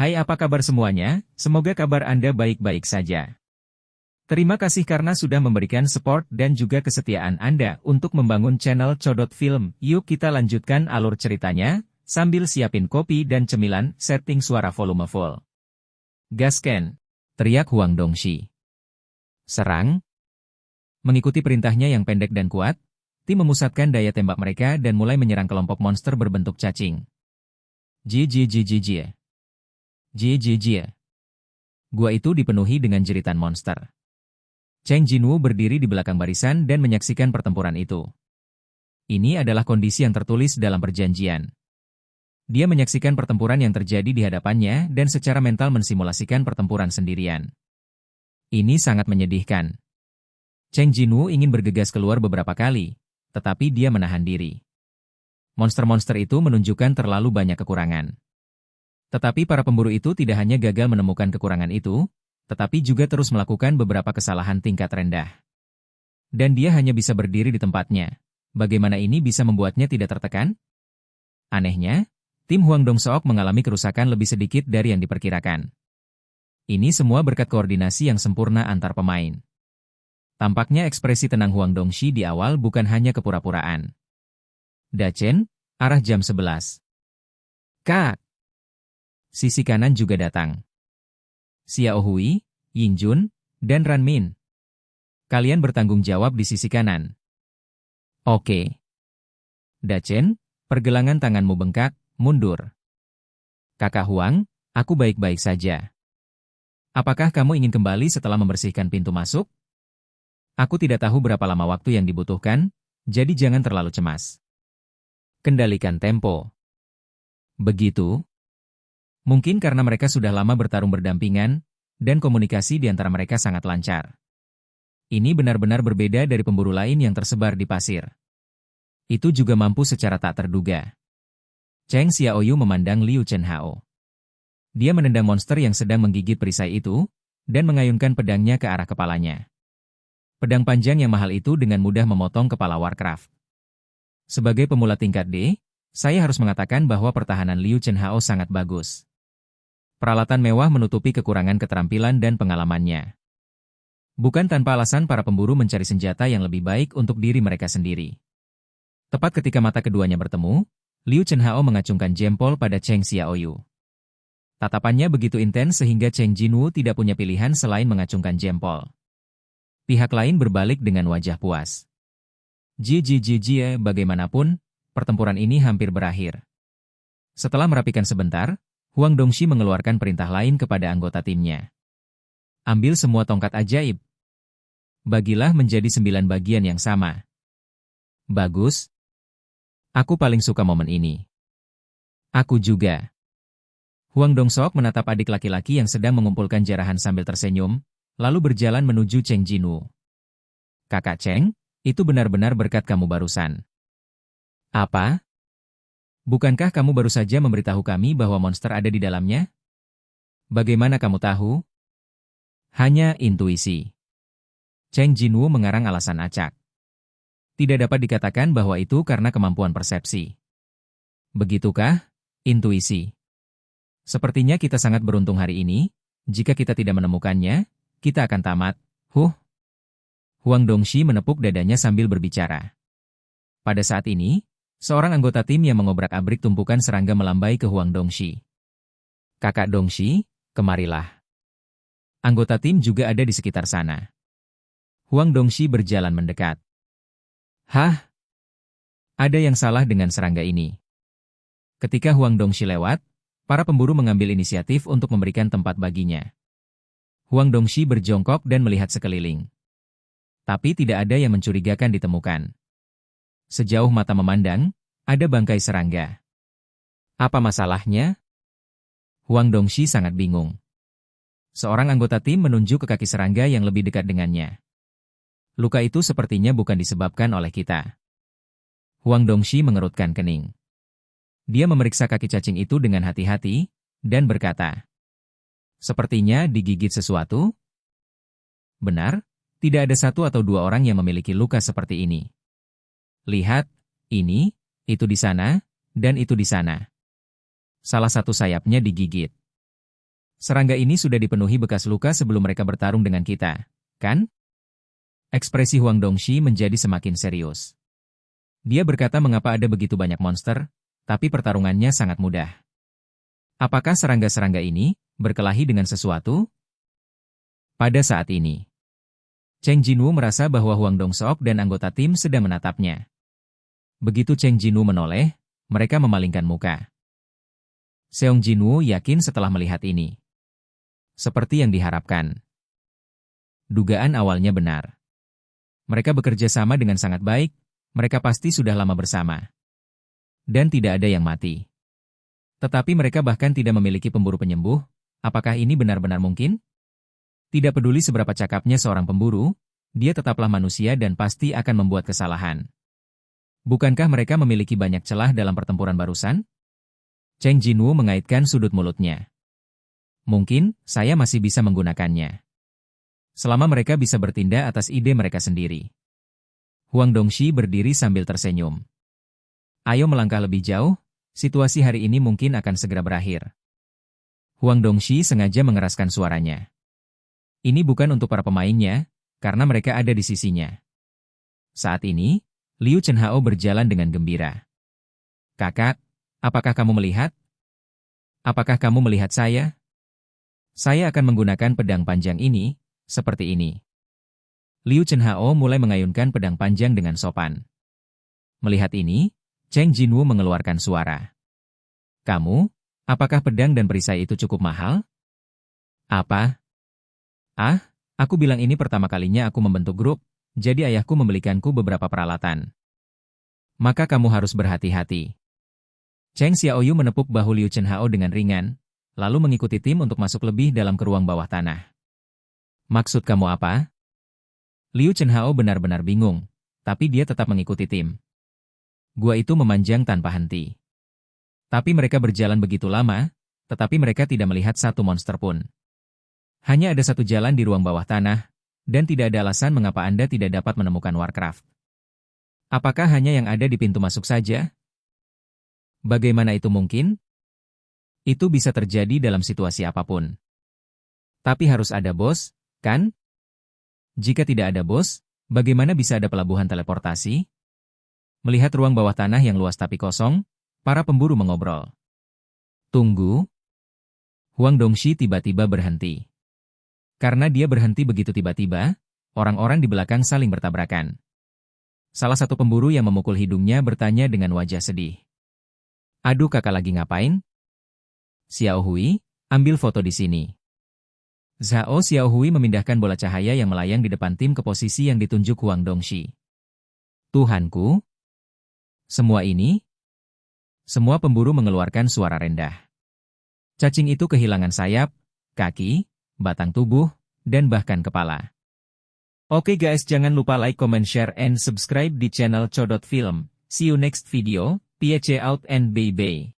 Hai, apa kabar semuanya? Semoga kabar Anda baik-baik saja. Terima kasih karena sudah memberikan support dan juga kesetiaan Anda untuk membangun channel Codot Film. Yuk kita lanjutkan alur ceritanya, sambil siapin kopi dan cemilan, setting suara volume full. Gasken! Teriak Huang Dongxi. Serang! Mengikuti perintahnya yang pendek dan kuat, tim memusatkan daya tembak mereka dan mulai menyerang kelompok monster berbentuk cacing. Jie. Jie. Gua itu dipenuhi dengan jeritan monster. Cheng Jinwu berdiri di belakang barisan dan menyaksikan pertempuran itu. Ini adalah kondisi yang tertulis dalam perjanjian. Dia menyaksikan pertempuran yang terjadi di hadapannya dan secara mental mensimulasikan pertempuran sendirian. Ini sangat menyedihkan. Cheng Jinwu ingin bergegas keluar beberapa kali, tetapi dia menahan diri. Monster-monster itu menunjukkan terlalu banyak kekurangan. Tetapi para pemburu itu tidak hanya gagal menemukan kekurangan itu, tetapi juga terus melakukan beberapa kesalahan tingkat rendah. Dan dia hanya bisa berdiri di tempatnya. Bagaimana ini bisa membuatnya tidak tertekan? Anehnya, tim Huang Dongseok mengalami kerusakan lebih sedikit dari yang diperkirakan. Ini semua berkat koordinasi yang sempurna antar pemain. Tampaknya ekspresi tenang Huang Dongxi di awal bukan hanya kepura-puraan. Dachen, arah jam 11. Kak! Sisi kanan juga datang. Xiao Hui, Yingjun, dan Ranmin. Kalian bertanggung jawab di sisi kanan. Oke. Dachen, pergelangan tanganmu bengkak, mundur. Kakak Huang, aku baik-baik saja. Apakah kamu ingin kembali setelah membersihkan pintu masuk? Aku tidak tahu berapa lama waktu yang dibutuhkan, jadi jangan terlalu cemas. Kendalikan tempo. Begitu. Mungkin karena mereka sudah lama bertarung berdampingan, dan komunikasi di antara mereka sangat lancar. Ini benar-benar berbeda dari pemburu lain yang tersebar di pasir. Itu juga mampu secara tak terduga. Cheng Xiaoyu memandang Liu Chenhao. Dia menendang monster yang sedang menggigit perisai itu, dan mengayunkan pedangnya ke arah kepalanya. Pedang panjang yang mahal itu dengan mudah memotong kepala Warcraft. Sebagai pemula tingkat D, saya harus mengatakan bahwa pertahanan Liu Chenhao sangat bagus. Peralatan mewah menutupi kekurangan keterampilan dan pengalamannya. Bukan tanpa alasan para pemburu mencari senjata yang lebih baik untuk diri mereka sendiri. Tepat ketika mata keduanya bertemu, Liu Chenhao mengacungkan jempol pada Cheng Xiaoyu. Tatapannya begitu intens sehingga Cheng Jinwu tidak punya pilihan selain mengacungkan jempol. Pihak lain berbalik dengan wajah puas. Jie, bagaimanapun, pertempuran ini hampir berakhir. Setelah merapikan sebentar, Huang Dongxi mengeluarkan perintah lain kepada anggota timnya. Ambil semua tongkat ajaib. Bagilah menjadi 9 bagian yang sama. Bagus. Aku paling suka momen ini. Aku juga. Huang Dongseok menatap adik laki-laki yang sedang mengumpulkan jarahan sambil tersenyum, lalu berjalan menuju Cheng Jinwu. Kakak Cheng, itu benar-benar berkat kamu barusan. Apa? Bukankah kamu baru saja memberitahu kami bahwa monster ada di dalamnya? Bagaimana kamu tahu? Hanya intuisi. Cheng Jinwu mengarang alasan acak. Tidak dapat dikatakan bahwa itu karena kemampuan persepsi. Begitukah? Intuisi. Sepertinya kita sangat beruntung hari ini. Jika kita tidak menemukannya, kita akan tamat. Huang Dongxi menepuk dadanya sambil berbicara. Pada saat ini, seorang anggota tim yang mengobrak-abrik tumpukan serangga melambai ke Huang Dongxi. Kakak Dongxi, kemarilah. Anggota tim juga ada di sekitar sana. Huang Dongxi berjalan mendekat. Hah? Ada yang salah dengan serangga ini. Ketika Huang Dongxi lewat, para pemburu mengambil inisiatif untuk memberikan tempat baginya. Huang Dongxi berjongkok dan melihat sekeliling. Tapi tidak ada yang mencurigakan ditemukan. Sejauh mata memandang, ada bangkai serangga. Apa masalahnya? Huang Dongxi sangat bingung. Seorang anggota tim menunjuk ke kaki serangga yang lebih dekat dengannya. Luka itu sepertinya bukan disebabkan oleh kita. Huang Dongxi mengerutkan kening. Dia memeriksa kaki cacing itu dengan hati-hati, dan berkata, sepertinya digigit sesuatu? Benar, tidak ada satu atau dua orang yang memiliki luka seperti ini. Lihat, ini, itu di sana, dan itu di sana. Salah satu sayapnya digigit. Serangga ini sudah dipenuhi bekas luka sebelum mereka bertarung dengan kita, kan? Ekspresi Huang Dongxi menjadi semakin serius. Dia berkata mengapa ada begitu banyak monster, tapi pertarungannya sangat mudah. Apakah serangga-serangga ini berkelahi dengan sesuatu? Pada saat ini, Cheng Jinwu merasa bahwa Huang Dongsok dan anggota tim sedang menatapnya. Begitu Cheng Jinwu menoleh, mereka memalingkan muka. Seong Jinwu yakin setelah melihat ini. Seperti yang diharapkan. Dugaan awalnya benar. Mereka bekerja sama dengan sangat baik, mereka pasti sudah lama bersama. Dan tidak ada yang mati. Tetapi mereka bahkan tidak memiliki pemburu penyembuh, apakah ini benar-benar mungkin? Tidak peduli seberapa cakapnya seorang pemburu, dia tetaplah manusia dan pasti akan membuat kesalahan. Bukankah mereka memiliki banyak celah dalam pertempuran barusan? Cheng Jinwu mengaitkan sudut mulutnya. Mungkin, saya masih bisa menggunakannya. Selama mereka bisa bertindak atas ide mereka sendiri. Huang Dongxi berdiri sambil tersenyum. Ayo melangkah lebih jauh, situasi hari ini mungkin akan segera berakhir. Huang Dongxi sengaja mengeraskan suaranya. Ini bukan untuk para pemainnya, karena mereka ada di sisinya. Saat ini, Liu Chenhao berjalan dengan gembira. Kakak, apakah kamu melihat? Apakah kamu melihat saya? Saya akan menggunakan pedang panjang ini, seperti ini. Liu Chenhao mulai mengayunkan pedang panjang dengan sopan. Melihat ini, Cheng Jinwu mengeluarkan suara. Kamu, apakah pedang dan perisai itu cukup mahal? Apa? Ah, aku bilang ini pertama kalinya aku membentuk grup, jadi ayahku membelikanku beberapa peralatan. Maka kamu harus berhati-hati. Cheng Xiaoyu menepuk bahu Liu Chenhao dengan ringan, lalu mengikuti tim untuk masuk lebih dalam ke ruang bawah tanah. Maksud kamu apa? Liu Chenhao benar-benar bingung, tapi dia tetap mengikuti tim. Gua itu memanjang tanpa henti. Tapi mereka berjalan begitu lama, tetapi mereka tidak melihat satu monster pun. Hanya ada satu jalan di ruang bawah tanah, dan tidak ada alasan mengapa Anda tidak dapat menemukan Warcraft. Apakah hanya yang ada di pintu masuk saja? Bagaimana itu mungkin? Itu bisa terjadi dalam situasi apapun. Tapi harus ada bos, kan? Jika tidak ada bos, bagaimana bisa ada pelabuhan teleportasi? Melihat ruang bawah tanah yang luas tapi kosong, para pemburu mengobrol. Tunggu. Huang Dongxi tiba-tiba berhenti. Karena dia berhenti begitu tiba-tiba, orang-orang di belakang saling bertabrakan. Salah satu pemburu yang memukul hidungnya bertanya dengan wajah sedih. Aduh, kakak lagi ngapain? Xiao Hui, ambil foto di sini. Zhao Xiaohui memindahkan bola cahaya yang melayang di depan tim ke posisi yang ditunjuk Huang Dongxi. Tuhanku! Semua ini? Semua pemburu mengeluarkan suara rendah. Cacing itu kehilangan sayap, kaki, batang tubuh, dan bahkan kepala. Oke guys, jangan lupa like, comment, share, and subscribe di channel Codot Film. See you next video, peace out and bye-bye.